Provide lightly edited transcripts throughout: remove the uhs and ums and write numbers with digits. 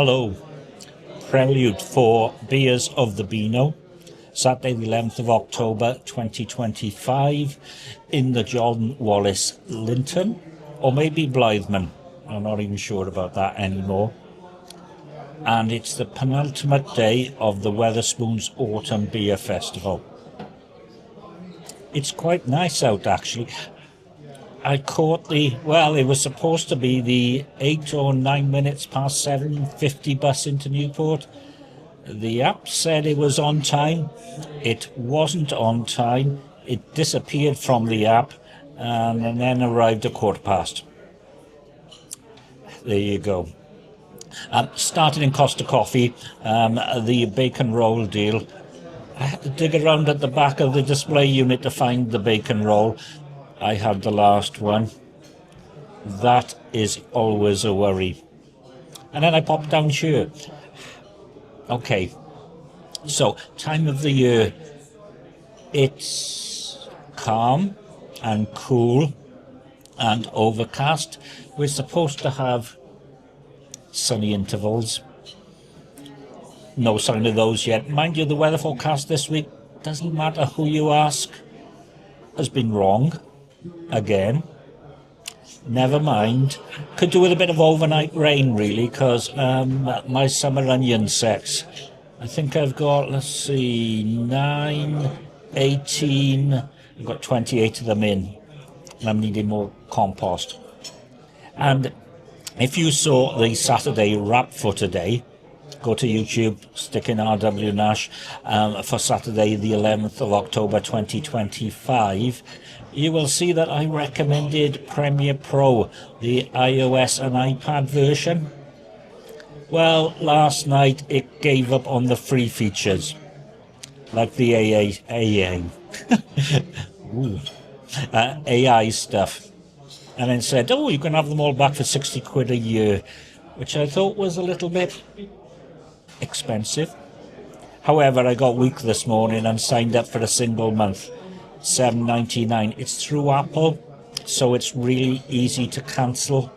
Hello, prelude for Beers of the Beano, Saturday the 11th of October 2025 in the John Wallace Linton, or maybe Blytheman, I'm not even sure about that anymore. And it's the penultimate day of the Wetherspoons Autumn Beer Festival. It's quite nice out actually. I caught it was supposed to be the 8 or 9 minutes past 7:50 bus into Newport. The app said it was on time. It wasn't on time. It disappeared from the app and then arrived a quarter past. There you go. Started in Costa Coffee, the bacon roll deal. I had to dig around at the back of the display unit to find the bacon roll. I had the last one. That is always a worry. And then I popped down here. Okay, so time of the year. It's calm and cool and overcast. We're supposed to have sunny intervals. No sign of those yet. Mind you, the weather forecast this week, doesn't matter who you ask, has been wrong. Again. Never mind. Could do with a bit of overnight rain, really, because my summer onion sets. I think I've got, 9, 18, I've got 28 of them in. And I'm needing more compost. And if you saw the Saturday wrap for today, go to YouTube, stick in RW Nash for Saturday the 11th of October 2025. You will see that I recommended Premiere Pro, the iOS and iPad version. Well, last night it gave up on the free features, like the AI stuff. And then said, you can have them all back for 60 quid a year, which I thought was a little bit expensive. However, I got weak this morning and signed up for a single month, $7.99. It's through Apple, so it's really easy to cancel.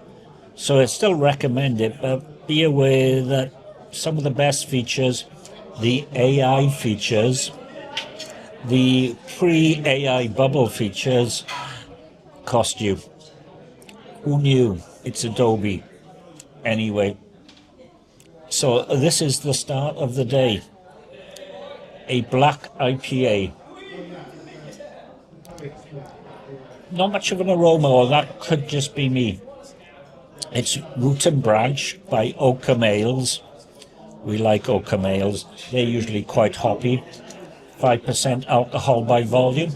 So I still recommend it, but be aware that some of the best features, the AI features, the pre-AI bubble features, cost you. Who knew? It's Adobe. Anyway, so this is the start of the day. A black IPA. Not much of an aroma, or that could just be me. It's Root and Branch by Oakham Ales. We like Oakham Ales. They're usually quite hoppy. 5% alcohol by volume.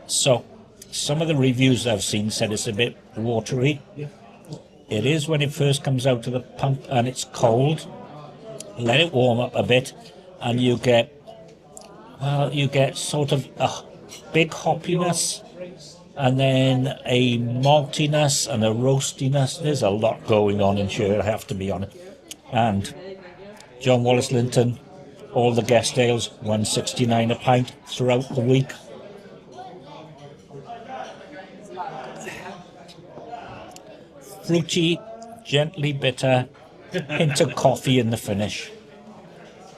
So, some of the reviews I've seen said it's a bit watery. It is when it first comes out of the pump and it's cold. Let it warm up a bit and you get sort of a big hoppiness and then a maltiness and a roastiness. There's a lot going on in here, I have to be honest. And John Wallace Linton, all the guest ales, $1.69 a pint throughout the week. Fruity, gently bitter, hint of coffee in the finish.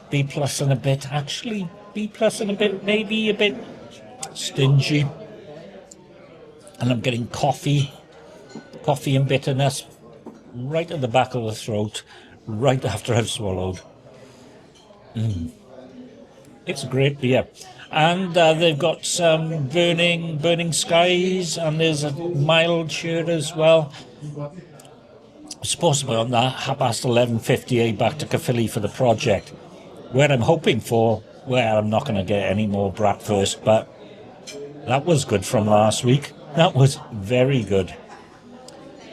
B plus and a bit, actually. B plus and a bit, maybe a bit stingy. And I'm getting coffee and bitterness right at the back of the throat, right after I've swallowed. It's a great beer. And they've got some burning skies, and there's a mild cheer as well. I'm supposed to be on that 11:58 back to Caerphilly for the project, where I'm hoping for, I'm not going to get any more bratwurst, but that was good from last week. That was very good.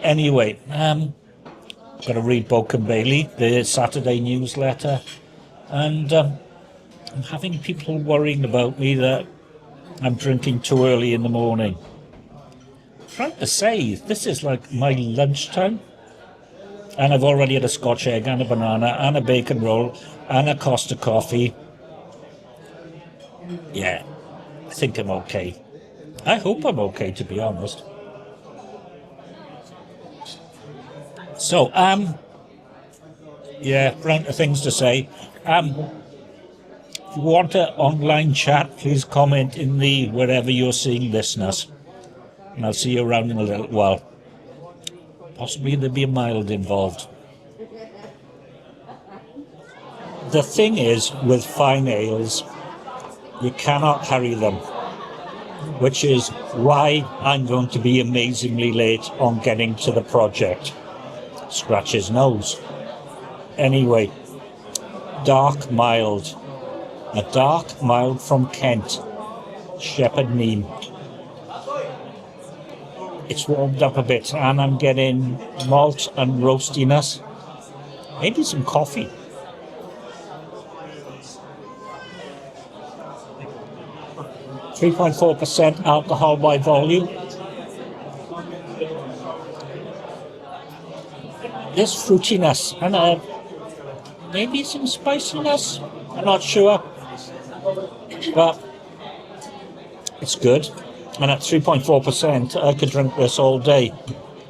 Anyway, got to read Boke and Bailey, the Saturday newsletter, and I'm having people worrying about me that I'm drinking too early in the morning. Trying to say, this is like my lunchtime, and I've already had a Scotch egg and a banana and a bacon roll and a Costa coffee. Yeah, I think I'm okay. I hope I'm okay, to be honest. So, yeah, plenty of things to say. If you want an online chat, please comment in the wherever you're seeing listeners. And I'll see you around in a little while. Possibly there'll be a mild involved. The thing is, with fine ales, you cannot hurry them, which is why I'm going to be amazingly late on getting to the project. Scratch his nose. Anyway, dark mild. A dark mild from Kent, Shepherd Neame. It's warmed up a bit and I'm getting malt and roastiness. Maybe some coffee. .4% alcohol by volume. There's fruitiness and maybe some spiciness. I'm not sure. But it's good, and at 3.4% I could drink this all day.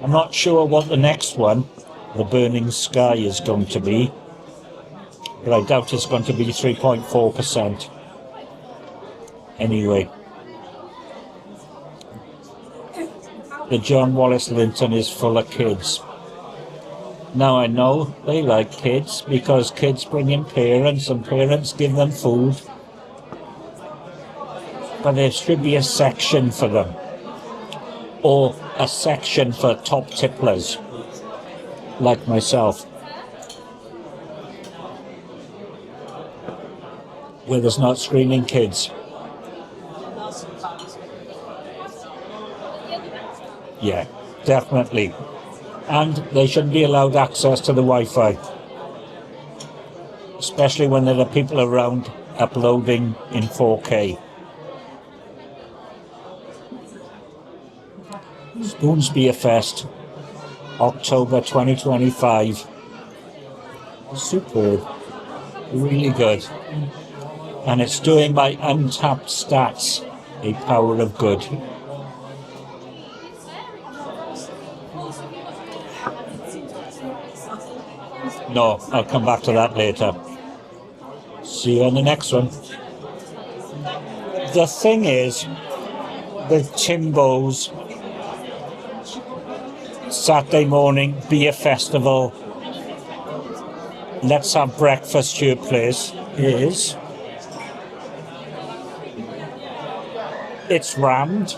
I'm not sure what the next one, the Burning Sky, is going to be, but I doubt it's going to be 3.4%. Anyway, the John Wallace Linton is full of kids. Now I know they like kids because kids bring in parents and parents give them food. But there should be a section for them, or a section for top tipplers, like myself, where there's not screaming kids. Yeah, definitely. And they shouldn't be allowed access to the Wi-Fi, especially when there are people around uploading in 4K. Spoons Beer Fest, October 2025. Superb. Really good. And it's doing my untapped stats a power of good. No, I'll come back to that later. See you on the next one. The thing is, with Timbo's Saturday morning beer festival, let's have breakfast to your place, is it's rammed.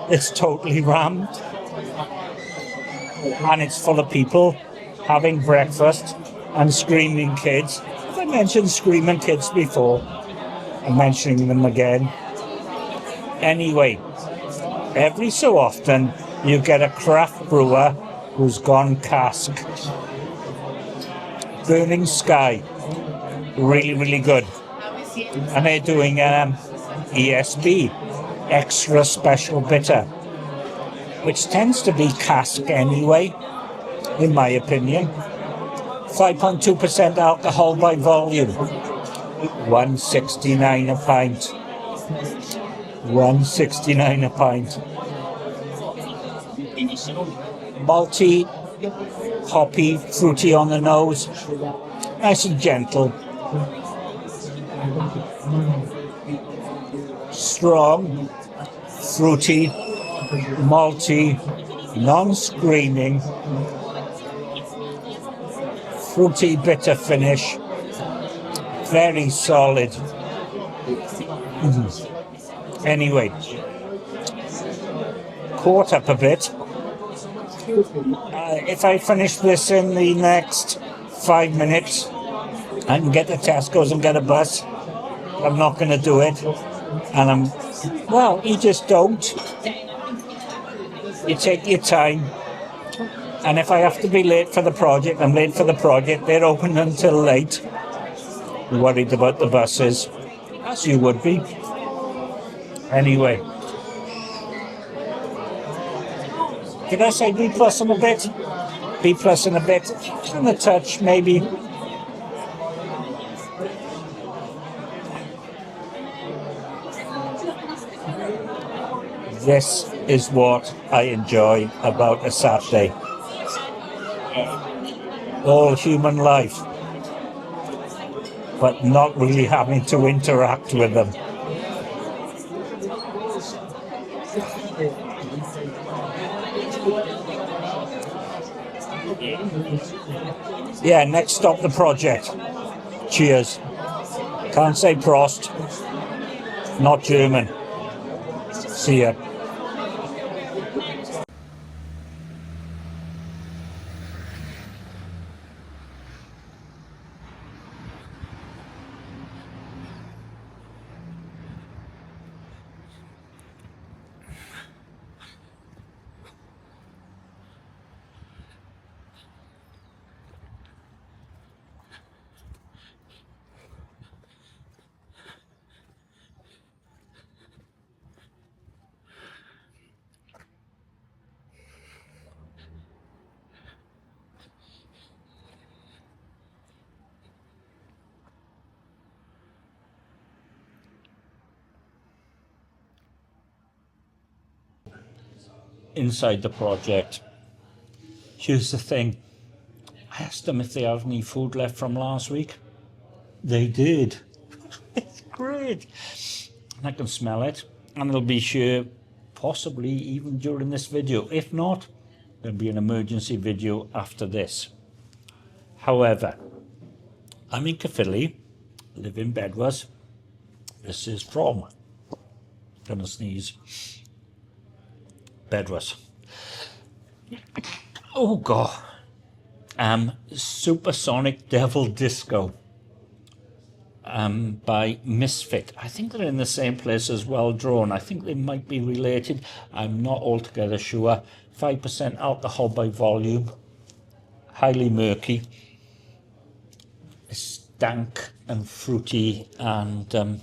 It's totally rammed. And it's full of people having breakfast and screaming kids. Have I mentioned screaming kids before? I'm mentioning them again. Anyway, every so often you get a craft brewer who's gone cask. Burning Sky, really, really good. And they're doing ESB, extra special bitter, which tends to be cask anyway, in my opinion. 5.2% alcohol by volume. $1.69 a pint. $1.69 a pint. Malty, hoppy, fruity on the nose, nice and gentle. Strong, fruity, malty, non-screaming, fruity bitter finish, very solid. Anyway, caught up a bit. If I finish this in the next 5 minutes, I can get to Tesco's and get a bus. I'm not going to do it. And you just don't. You take your time. And if I have to be late for the project, I'm late for the project. They're open until late. Worried about the buses, as you would be. Anyway. Did I say B plus and a bit? B plus and a bit. And a touch, maybe. This is what I enjoy about a Saturday. all human life, but not really having to interact with them. Yeah, next stop the project. Cheers. Can't say Prost. Not German. See ya. Inside the project. Here's the thing. I asked them if they have any food left from last week. They did. It's great. And I can smell it. And it'll be sure, possibly even during this video. If not, there'll be an emergency video after this. However, I'm in Caerphilly, live in Bedwas. This is from, gonna sneeze, Bedwas. Oh God. Supersonic Devil Disco by Misfit. I think they're in the same place as Well Drawn. I think they might be related. I'm not altogether sure. 5% alcohol by volume. Highly murky. It's dank and fruity and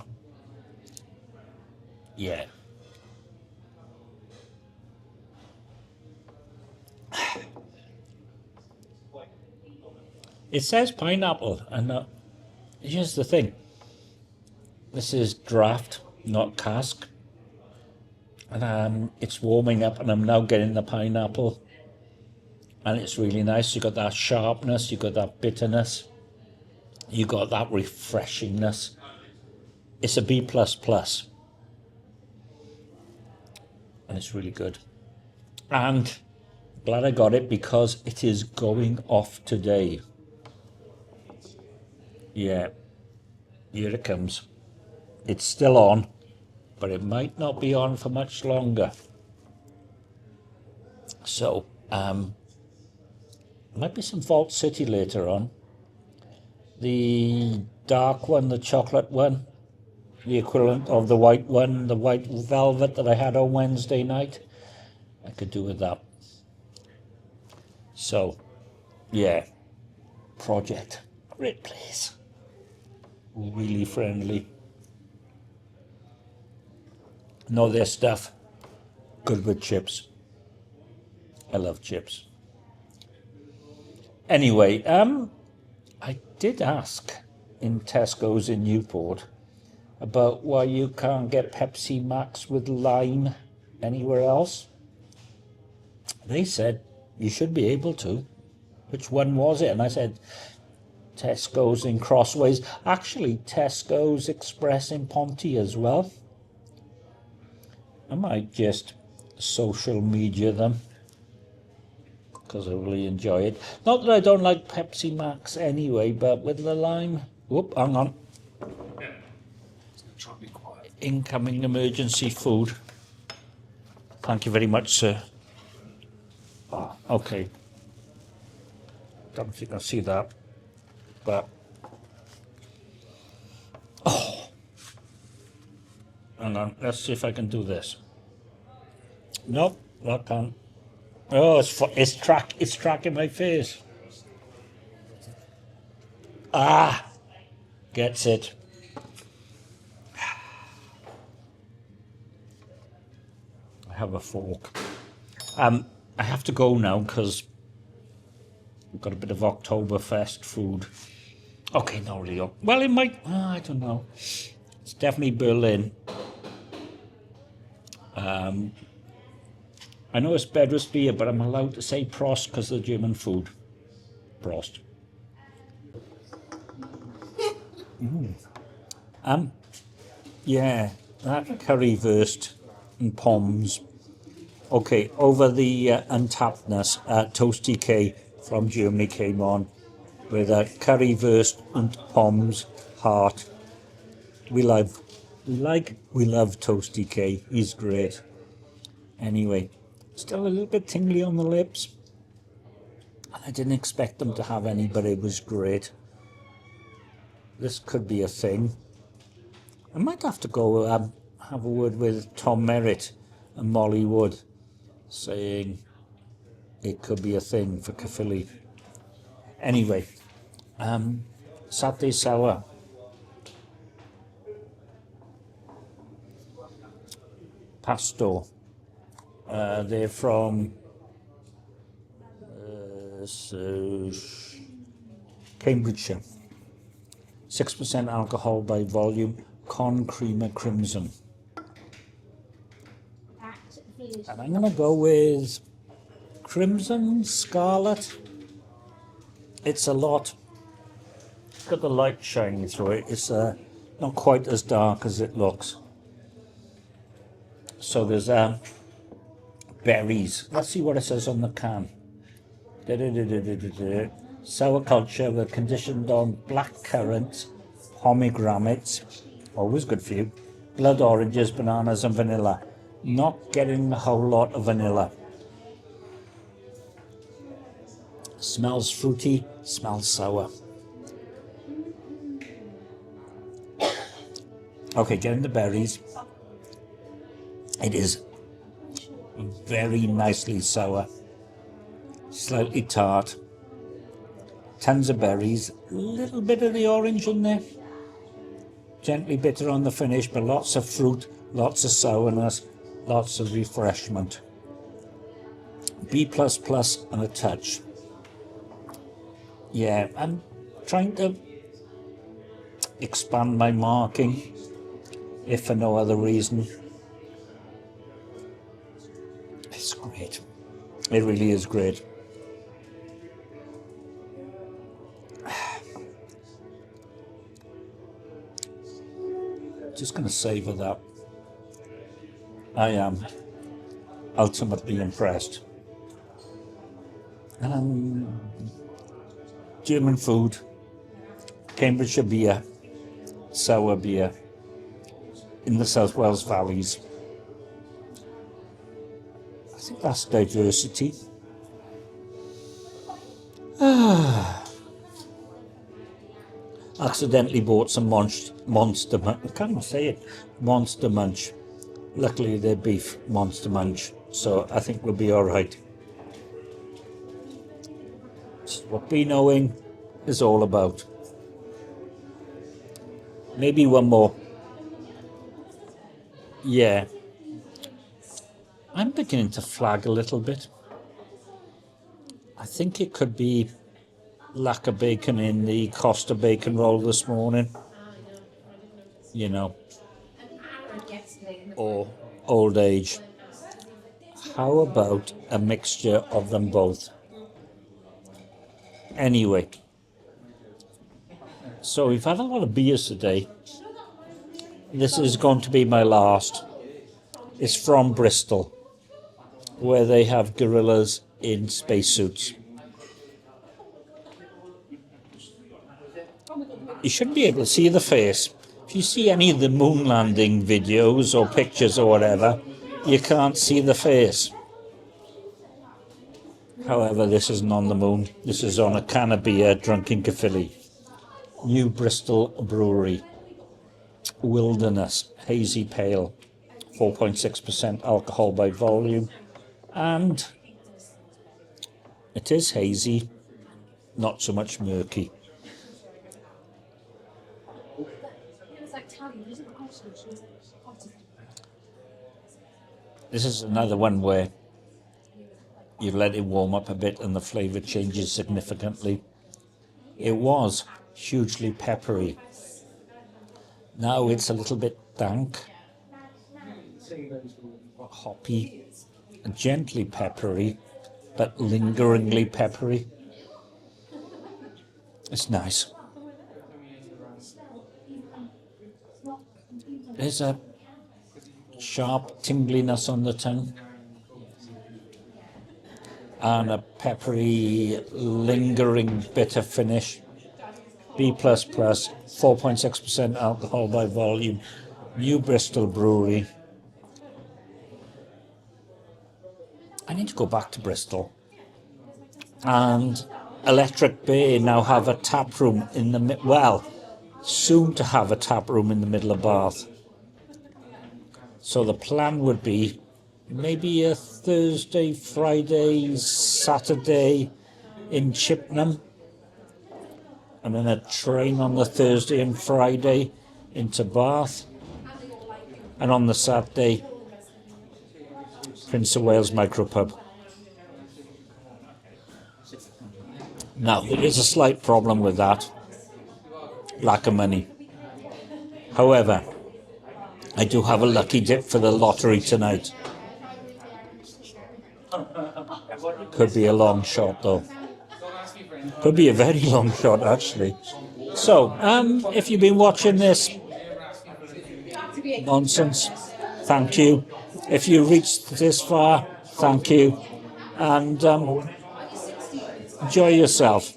yeah. It says pineapple, and here's the thing. This is draft, not cask. And it's warming up, and I'm now getting the pineapple. And it's really nice. You got that sharpness, you got that bitterness, you got that refreshingness. It's a B++. And it's really good. And glad I got it because it is going off today. Yeah, here it comes. It's still on, but it might not be on for much longer. So, might be some Vault City later on. The dark one, the chocolate one, the equivalent of the white one, the white velvet that I had on Wednesday night, I could do with that. So, yeah, project, great place. Really friendly. Know their stuff. Good with chips. I love chips. Anyway, I did ask in Tesco's in Newport about why you can't get Pepsi Max with lime anywhere else. They said you should be able to. Which one was it? And I said Tesco's in Crossways. Actually, Tesco's Express in Ponty as well. I might just social media them because I really enjoy it. Not that I don't like Pepsi Max anyway, but with the lime. Whoop, hang on. Try to be quiet. Incoming emergency food. Thank you very much, sir. Oh, okay. Don't think I see that. But oh, hang on, let's see if I can do this. Nope, I can't. Oh, it's tracking my face. Ah, gets it. I have a fork. I have to go now because we've got a bit of Oktoberfest food. Okay, no, Leo. Well, it might. I don't know. It's definitely Berlin. I know it's Bedwas beer, but I'm allowed to say Prost because of the German food. frost. Yeah, that currywurst and pommes. Okay, over the untappedness, Toasty K from Germany came on with a currywurst and pommes heart. We love Toasty K. He's great. Anyway, still a little bit tingly on the lips. I didn't expect them to have any, but it was great. This could be a thing. I might have to go have a word with Tom Merritt and Molly Wood, saying it could be a thing for Caerphilly. Anyway, Saturday Sour. Pasto. They're from Cambridgeshire. 6% alcohol by volume. Con Creamer Crimson. And I'm going to go with Crimson Scarlet. It's a lot. It's got the light shining through it. It's not quite as dark as it looks. So there's berries. Let's see what it says on the can. Sour culture were conditioned on black currants, pomegranates, always good for you, blood oranges, bananas and vanilla. Not getting a whole lot of vanilla. Smells fruity, smells sour. Okay, getting the berries. It is very nicely sour, slightly tart, tons of berries, a little bit of the orange in there, gently bitter on the finish, but lots of fruit, lots of sourness, lots of refreshment. B++ and a touch. Yeah, I'm trying to expand my marking, if for no other reason. It's great. It really is great. Just going to savour that. I am ultimately impressed. German food, Cambridgeshire beer, sour beer in the South Wales valleys. I think that's diversity. Accidentally bought some Monster Munch. I can't even say it. Monster Munch. Luckily they're beef Monster Munch, so I think we'll be all right. It's what Beanoing is all about. Maybe one more. Yeah. I'm beginning to flag a little bit. I think it could be lack of bacon in the Costa bacon roll this morning. You know. Or old age. How about a mixture of them both? Anyway. So we've had a lot of beers today. This is going to be my last. It's from Bristol, where they have gorillas in spacesuits. You shouldn't be able to see the face. If you see any of the moon landing videos or pictures or whatever, you can't see the face. However, this isn't on the moon. This is on a can of beer drunk in Caerphilly. New Bristol Brewery. Wilderness Hazy Pale. 4.6% alcohol by volume. And it is hazy, not so much murky. This is another one where you let it warm up a bit and the flavour changes significantly. It was hugely peppery. Now it's a little bit dank, hoppy, gently peppery, but lingeringly peppery. It's nice. There's a sharp tingliness on the tongue and a peppery, lingering bitter finish. B++, 4.6% alcohol by volume. New Bristol Brewery. I need to go back to Bristol. And Electric Bay now have a tap room in the soon to have a tap room in the middle of Bath. So the plan would be maybe a Thursday, Friday, Saturday in Chippenham, and then a train on the Thursday and Friday into Bath, and on the Saturday, Prince of Wales Micropub. Now, there is a slight problem with that, lack of money. However, I do have a lucky dip for the lottery tonight. Could be a long shot though. Could be a very long shot actually. So, if you've been watching this nonsense, thank you. If you reached this far, thank you. And enjoy yourself.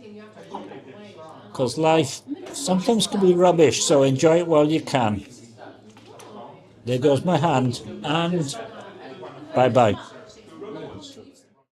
Because life sometimes can be rubbish, so enjoy it while you can. There goes my hand, and bye-bye.